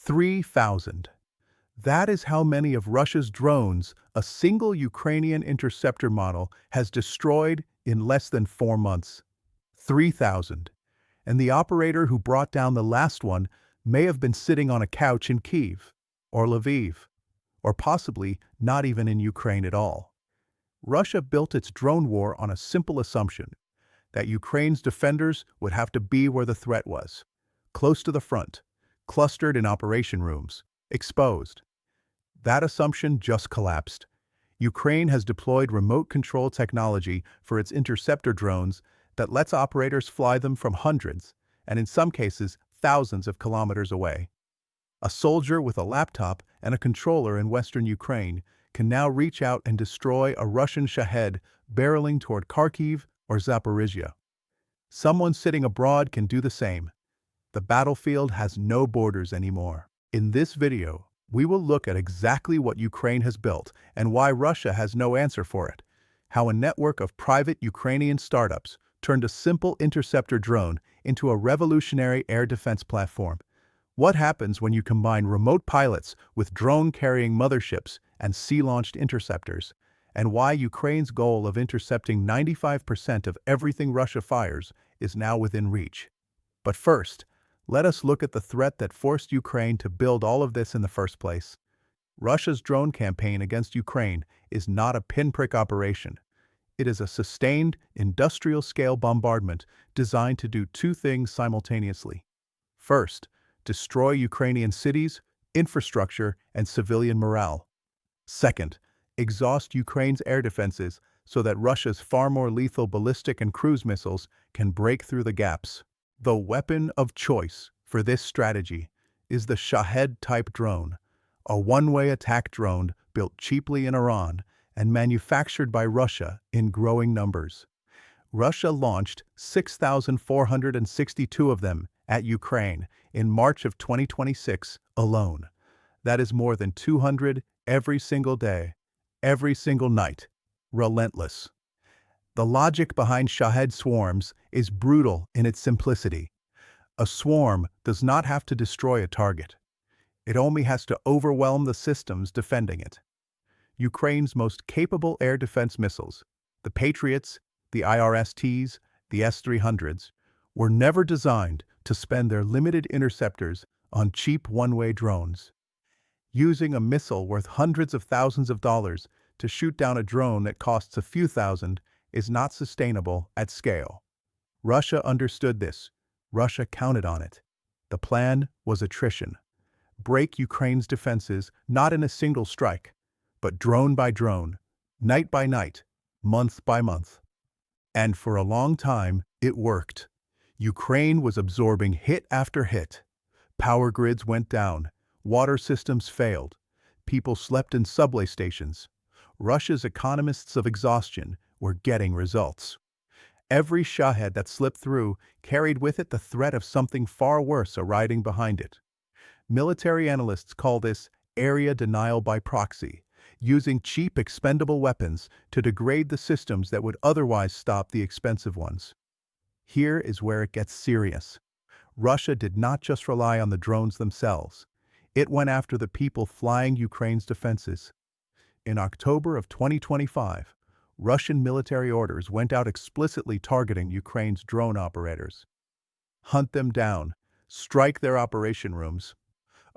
3,000. That is how many of Russia's drones a single Ukrainian interceptor model has destroyed in less than 4 months. 3,000. And the operator who brought down the last one may have been sitting on a couch in Kyiv, or Lviv, or possibly not even in Ukraine at all. Russia built its drone war on a simple assumption that Ukraine's defenders would have to be where the threat was, close to the front, clustered in operation rooms, exposed. That assumption just collapsed. Ukraine has deployed remote control technology for its interceptor drones that lets operators fly them from hundreds, and in some cases, thousands of kilometers away. A soldier with a laptop and a controller in western Ukraine can now reach out and destroy a Russian Shahed barreling toward Kharkiv or Zaporizhia. Someone sitting abroad can do the same. The battlefield has no borders anymore. In this video, we will look at exactly what Ukraine has built and why Russia has no answer for it. How a network of private Ukrainian startups turned a simple interceptor drone into a revolutionary air defense platform. What happens when you combine remote pilots with drone-carrying motherships and sea-launched interceptors, and why Ukraine's goal of intercepting 95% of everything Russia fires is now within reach. But first, let us look at the threat that forced Ukraine to build all of this in the first place. Russia's drone campaign against Ukraine is not a pinprick operation. It is a sustained, industrial-scale bombardment designed to do two things simultaneously. First, destroy Ukrainian cities, infrastructure, and civilian morale. Second, exhaust Ukraine's air defenses so that Russia's far more lethal ballistic and cruise missiles can break through the gaps. The weapon of choice for this strategy is the Shahed-type drone, a one-way attack drone built cheaply in Iran and manufactured by Russia in growing numbers. Russia launched 6,462 of them at Ukraine in March of 2026 alone. That is more than 200 every single day, every single night. Relentless. The logic behind Shahed swarms is brutal in its simplicity. A swarm does not have to destroy a target. It only has to overwhelm the systems defending it. Ukraine's most capable air defense missiles, the Patriots, the IRSTs, the S-300s, were never designed to spend their limited interceptors on cheap one-way drones. Using a missile worth hundreds of thousands of dollars to shoot down a drone that costs a few thousand is not sustainable at scale. Russia understood this. Russia counted on it. The plan was attrition. Break Ukraine's defenses not in a single strike, but drone by drone, night by night, month by month. And for a long time, it worked. Ukraine was absorbing hit after hit. Power grids went down. Water systems failed. People slept in subway stations. Russia's economists of exhaustion were getting results. Every Shahed that slipped through carried with it the threat of something far worse ariding behind it. Military analysts call this area denial by proxy, using cheap expendable weapons to degrade the systems that would otherwise stop the expensive ones. Here is where it gets serious. Russia did not just rely on the drones themselves. It went after the people flying Ukraine's defenses. In October of 2025, Russian military orders went out explicitly targeting Ukraine's drone operators. Hunt them down. Strike their operation rooms.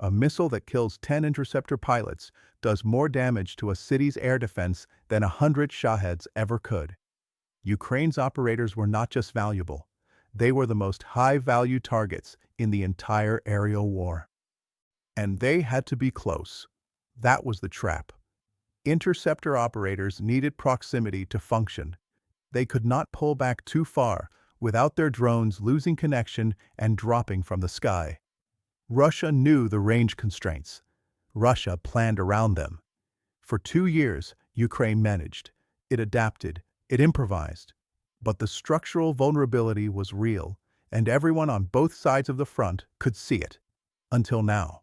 A missile that kills 10 interceptor pilots does more damage to a city's air defense than 100 Shaheds ever could. Ukraine's operators were not just valuable. They were the most high-value targets in the entire aerial war. And they had to be close. That was the trap. Interceptor operators needed proximity to function. They could not pull back too far without their drones losing connection and dropping from the sky. Russia knew the range constraints. Russia planned around them. For 2 years, Ukraine managed. It adapted. It improvised. But the structural vulnerability was real, and everyone on both sides of the front could see it. Until now.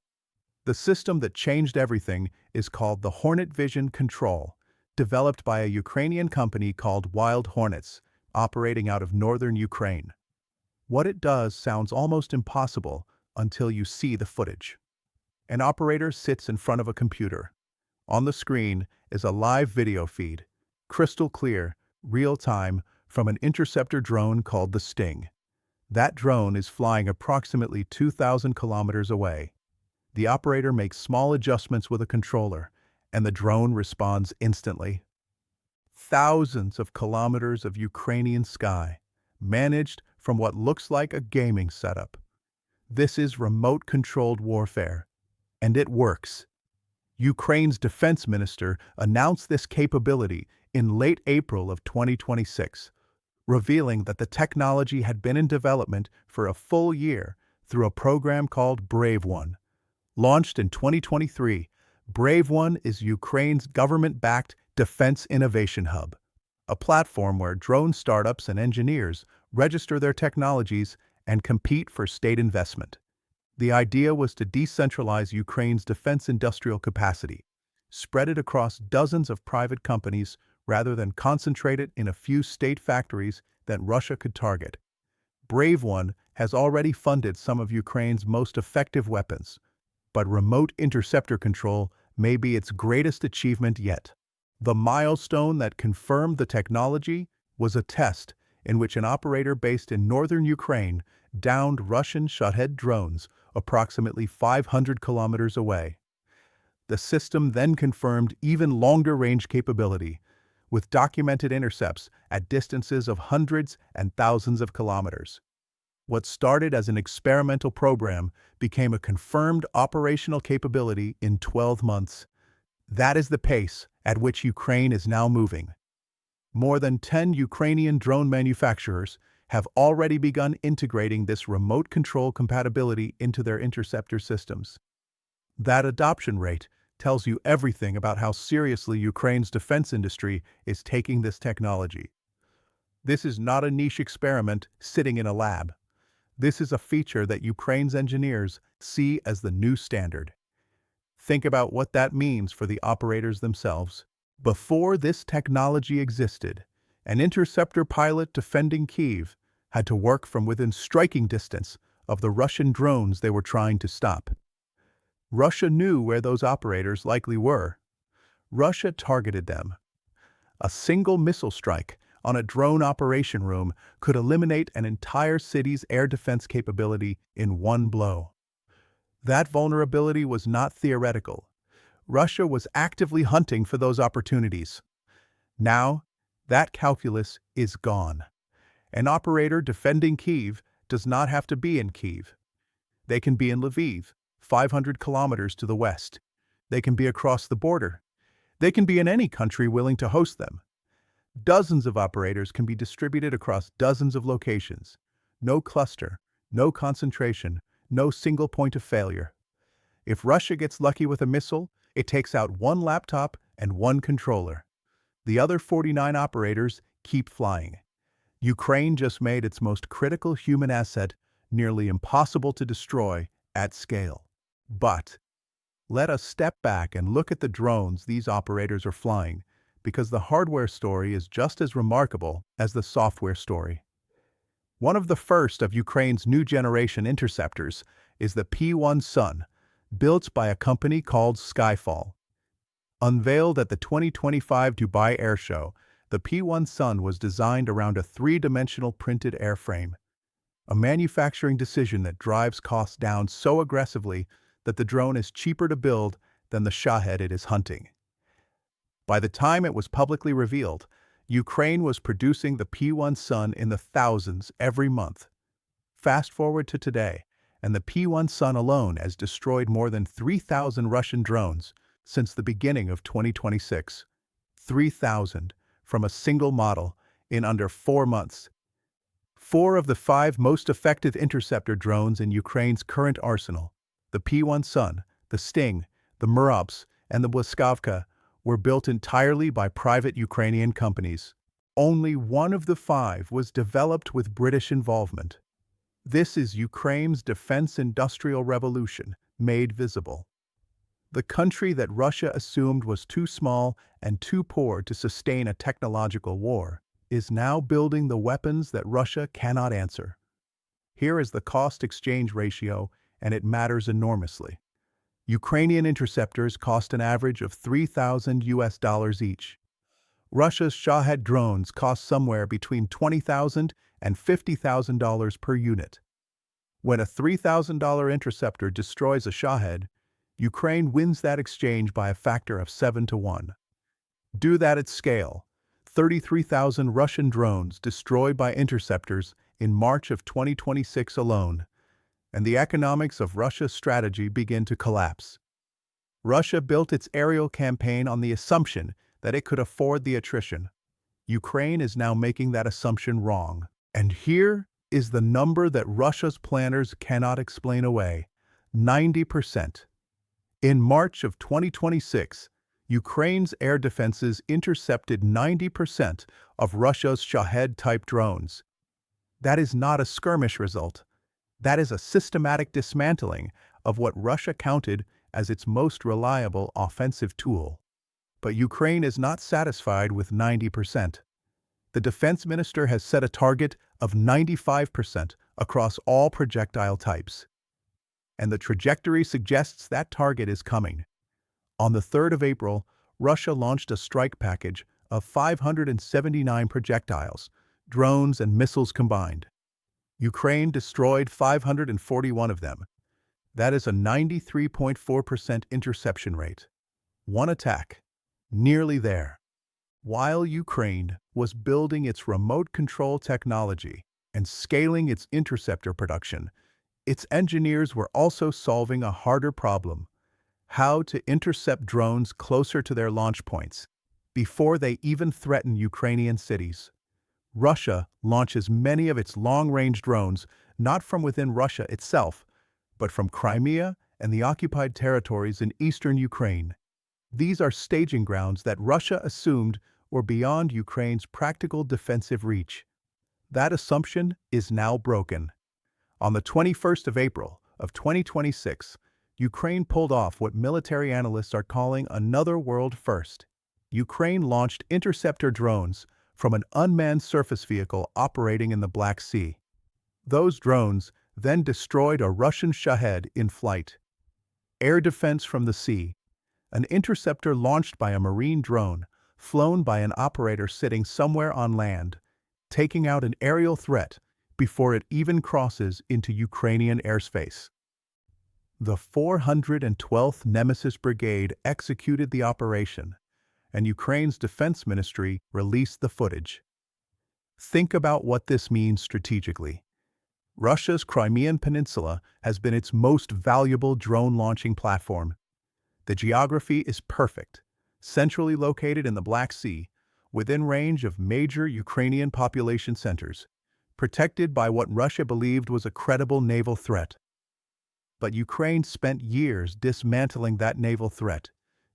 The system that changed everything is called the Hornet Vision Control, developed by a Ukrainian company called Wild Hornets, operating out of northern Ukraine. What it does sounds almost impossible until you see the footage. An operator sits in front of a computer. On the screen is a live video feed, crystal clear, real-time, from an interceptor drone called the Sting. That drone is flying approximately 2,000 kilometers away. The operator makes small adjustments with a controller, and the drone responds instantly. Thousands of kilometers of Ukrainian sky, managed from what looks like a gaming setup. This is remote-controlled warfare, and it works. Ukraine's defense minister announced this capability in late April of 2026, revealing that the technology had been in development for a full year through a program called Brave One. Launched in 2023, Brave One is Ukraine's government-backed defense innovation hub, a platform where drone startups and engineers register their technologies and compete for state investment. The idea was to decentralize Ukraine's defense industrial capacity, spread it across dozens of private companies rather than concentrate it in a few state factories that Russia could target. Brave One has already funded some of Ukraine's most effective weapons, but remote interceptor control may be its greatest achievement yet. The milestone that confirmed the technology was a test in which an operator based in northern Ukraine downed Russian Shahed drones approximately 500 kilometers away. The system then confirmed even longer range capability, with documented intercepts at distances of hundreds and thousands of kilometers. What started as an experimental program became a confirmed operational capability in 12 months. That is the pace at which Ukraine is now moving. More than 10 Ukrainian drone manufacturers have already begun integrating this remote control compatibility into their interceptor systems. That adoption rate tells you everything about how seriously Ukraine's defense industry is taking this technology. This is not a niche experiment sitting in a lab. This is a feature that Ukraine's engineers see as the new standard. Think about what that means for the operators themselves. Before this technology existed, an interceptor pilot defending Kyiv had to work from within striking distance of the Russian drones they were trying to stop. Russia knew where those operators likely were. Russia targeted them. A single missile strike on a drone operation room could eliminate an entire city's air defense capability in one blow. That vulnerability was not theoretical. Russia was actively hunting for those opportunities. Now, that calculus is gone. An operator defending Kyiv does not have to be in Kyiv. They can be in Lviv, 500 kilometers to the west. They can be across the border. They can be in any country willing to host them. Dozens of operators can be distributed across dozens of locations. No cluster, no concentration, no single point of failure. If Russia gets lucky with a missile, it takes out one laptop and one controller. The other 49 operators keep flying. Ukraine just made its most critical human asset nearly impossible to destroy at scale. But let us step back and look at the drones these operators are flying, because the hardware story is just as remarkable as the software story. One of the first of Ukraine's new generation interceptors is the P-1 Sun, built by a company called Skyfall. Unveiled at the 2025 Dubai Air Show, the P-1 Sun was designed around a three-dimensional printed airframe, a manufacturing decision that drives costs down so aggressively that the drone is cheaper to build than the Shahed it is hunting. By the time it was publicly revealed, Ukraine was producing the P-1 Sun in the thousands every month. Fast forward to today, and the P-1 Sun alone has destroyed more than 3,000 Russian drones since the beginning of 2026. 3,000 from a single model in under 4 months. 4 of the 5 most effective interceptor drones in Ukraine's current arsenal, the P-1 Sun, the Sting, the Murops, and the Bleskavka, were built entirely by private Ukrainian companies. Only one of the 5 was developed with British involvement. This is Ukraine's defense industrial revolution made visible. The country that Russia assumed was too small and too poor to sustain a technological war is now building the weapons that Russia cannot answer. Here is the cost-exchange ratio, and it matters enormously. Ukrainian interceptors cost an average of $3,000 each. Russia's Shahed drones cost somewhere between $20,000 and $50,000 per unit. When a $3,000 interceptor destroys a Shahed, Ukraine wins that exchange by a factor of 7 to 1. Do that at scale. 33,000 Russian drones destroyed by interceptors in March of 2026 alone, and the economics of Russia's strategy begin to collapse. Russia built its aerial campaign on the assumption that it could afford the attrition. Ukraine is now making that assumption wrong. And here is the number that Russia's planners cannot explain away: 90%. In March of 2026, Ukraine's air defenses intercepted 90% of Russia's Shahed-type drones. That is not a skirmish result. That is a systematic dismantling of what Russia counted as its most reliable offensive tool. But Ukraine is not satisfied with 90%. The defense minister has set a target of 95% across all projectile types. And the trajectory suggests that target is coming. On the 3rd of April, Russia launched a strike package of 579 projectiles, drones and missiles combined. Ukraine destroyed 541 of them. That is a 93.4% interception rate. One attack. Nearly there. While Ukraine was building its remote control technology and scaling its interceptor production, its engineers were also solving a harder problem: how to intercept drones closer to their launch points, before they even threaten Ukrainian cities. Russia launches many of its long-range drones not from within Russia itself, but from Crimea and the occupied territories in eastern Ukraine. These are staging grounds that Russia assumed were beyond Ukraine's practical defensive reach. That assumption is now broken. On the 21st of April of 2026, Ukraine pulled off what military analysts are calling another world first. Ukraine launched interceptor drones from an unmanned surface vehicle operating in the Black Sea. Those drones then destroyed a Russian Shahed in flight. Air defense from the sea. An interceptor launched by a marine drone, flown by an operator sitting somewhere on land, taking out an aerial threat before it even crosses into Ukrainian airspace. The 412th Nemesis Brigade executed the operation, and Ukraine's defense ministry released the footage. Think about what this means strategically. Russia's Crimean Peninsula has been its most valuable drone launching platform. The geography is perfect, centrally located in the Black Sea, within range of major Ukrainian population centers, protected by what Russia believed was a credible naval threat. But Ukraine spent years dismantling that naval threat,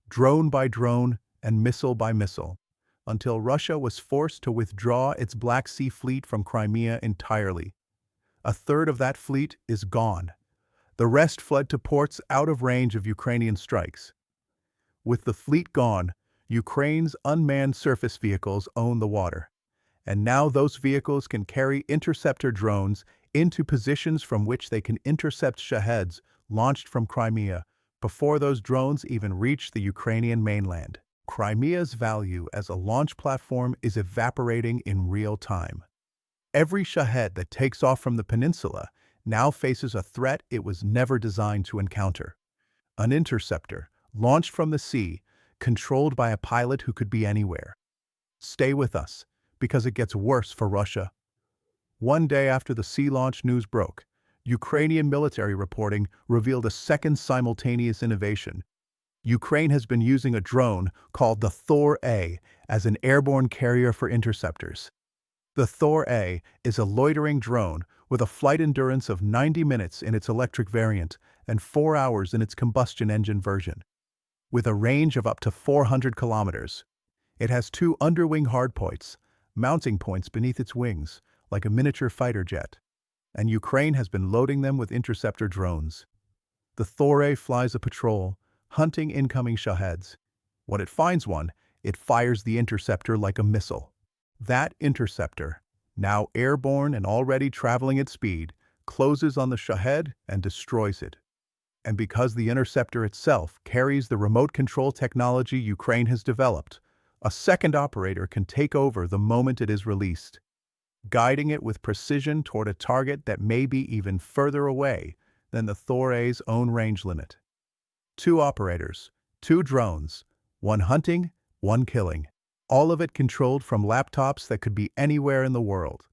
drone by drone and missile by missile, until Russia was forced to withdraw its Black Sea fleet from Crimea entirely. A third of that fleet is gone. The rest fled to ports out of range of Ukrainian strikes. With the fleet gone, Ukraine's unmanned surface vehicles own the water, and now those vehicles can carry interceptor drones into positions from which they can intercept Shaheds launched from Crimea before those drones even reach the Ukrainian mainland. Crimea's value as a launch platform is evaporating in real time. Every Shahed that takes off from the peninsula now faces a threat it was never designed to encounter: an interceptor, launched from the sea, controlled by a pilot who could be anywhere. Stay with us, because it gets worse for Russia. One day after the sea launch news broke, Ukrainian military reporting revealed a second simultaneous innovation. Ukraine has been using a drone called the Thor-A as an airborne carrier for interceptors. The Thor-A is a loitering drone with a flight endurance of 90 minutes in its electric variant and 4 hours in its combustion engine version. With a range of up to 400 kilometers, it has 2 underwing hardpoints, mounting points beneath its wings, like a miniature fighter jet, and Ukraine has been loading them with interceptor drones. The Thor-A flies a patrol, hunting incoming Shaheds. When it finds one, it fires the interceptor like a missile. That interceptor, now airborne and already traveling at speed, closes on the Shahed and destroys it. And because the interceptor itself carries the remote control technology Ukraine has developed, a second operator can take over the moment it is released, guiding it with precision toward a target that may be even further away than the Thor's own range limit. Two operators, two drones, one hunting, one killing, all of it controlled from laptops that could be anywhere in the world.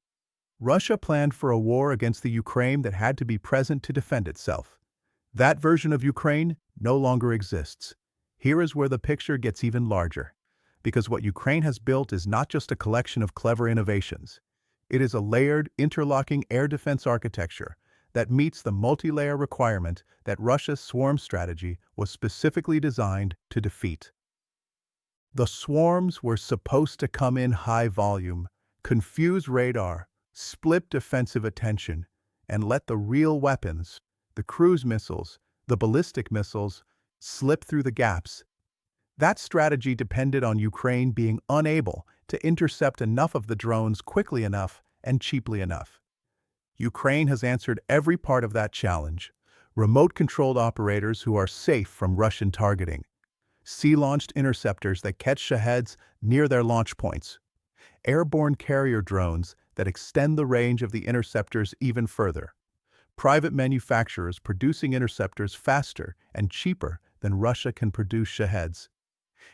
Russia planned for a war against the Ukraine that had to be present to defend itself. That version of Ukraine no longer exists. Here is where the picture gets even larger. Because what Ukraine has built is not just a collection of clever innovations. It is a layered, interlocking air defense architecture that meets the multi-layer requirement that Russia's swarm strategy was specifically designed to defeat. The swarms were supposed to come in high volume, confuse radar, split defensive attention, and let the real weapons, the cruise missiles, the ballistic missiles, slip through the gaps. That strategy depended on Ukraine being unable to intercept enough of the drones quickly enough and cheaply enough. Ukraine has answered every part of that challenge. Remote-controlled operators who are safe from Russian targeting. Sea-launched interceptors that catch Shaheds near their launch points. Airborne carrier drones that extend the range of the interceptors even further. Private manufacturers producing interceptors faster and cheaper than Russia can produce Shaheds.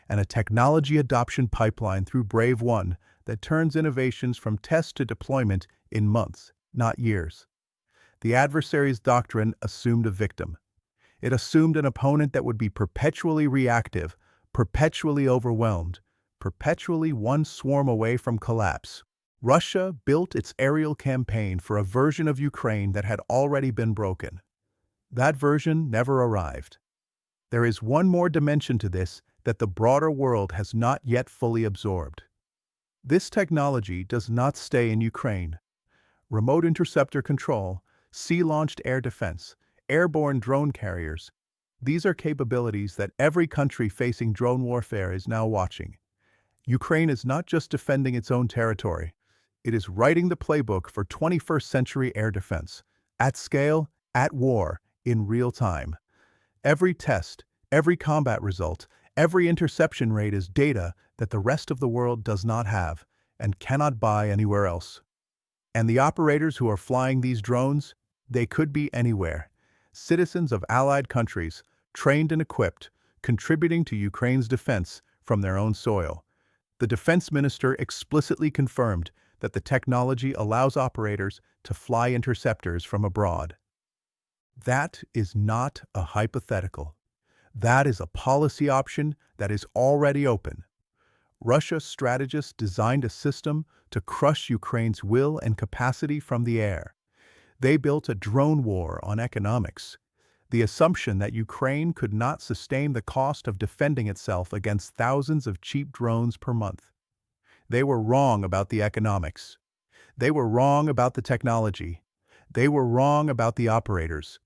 And a technology adoption pipeline through Brave One that turns innovations from test to deployment in months, not years. The adversary's doctrine assumed a victim. It assumed an opponent that would be perpetually reactive, perpetually overwhelmed, perpetually one swarm away from collapse. Russia built its aerial campaign for a version of Ukraine that had already been broken. That version never arrived. There is one more dimension to this that the broader world has not yet fully absorbed. This technology does not stay in Ukraine. Remote interceptor control, sea-launched air defense, airborne drone carriers. These are capabilities that every country facing drone warfare is now watching. Ukraine is not just defending its own territory. It is writing the playbook for 21st century air defense, at scale, at war, in real time. Every test, every combat result, every interception rate is data that the rest of the world does not have and cannot buy anywhere else. And the operators who are flying these drones, they could be anywhere. Citizens of allied countries, trained and equipped, contributing to Ukraine's defense from their own soil. The defense minister explicitly confirmed that the technology allows operators to fly interceptors from abroad. That is not a hypothetical. That is a policy option that is already open. Russia's strategists designed a system to crush Ukraine's will and capacity from the air. They built a drone war on economics, the assumption that Ukraine could not sustain the cost of defending itself against thousands of cheap drones per month. They were wrong about the economics. They were wrong about the technology. They were wrong about the operators.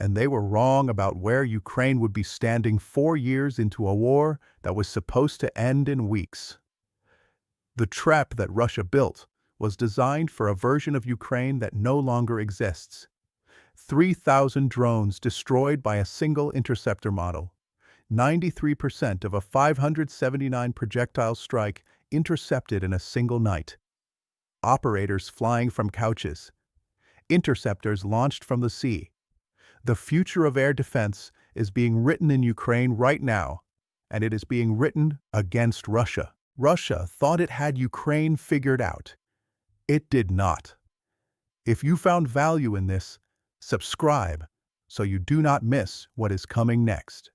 And they were wrong about where Ukraine would be standing 4 years into a war that was supposed to end in weeks. The trap that Russia built was designed for a version of Ukraine that no longer exists. 3,000 drones destroyed by a single interceptor model. 93% of a 579 projectile strike intercepted in a single night. Operators flying from couches. Interceptors launched from the sea. The future of air defense is being written in Ukraine right now, and it is being written against Russia. Russia thought it had Ukraine figured out. It did not. If you found value in this, subscribe so you do not miss what is coming next.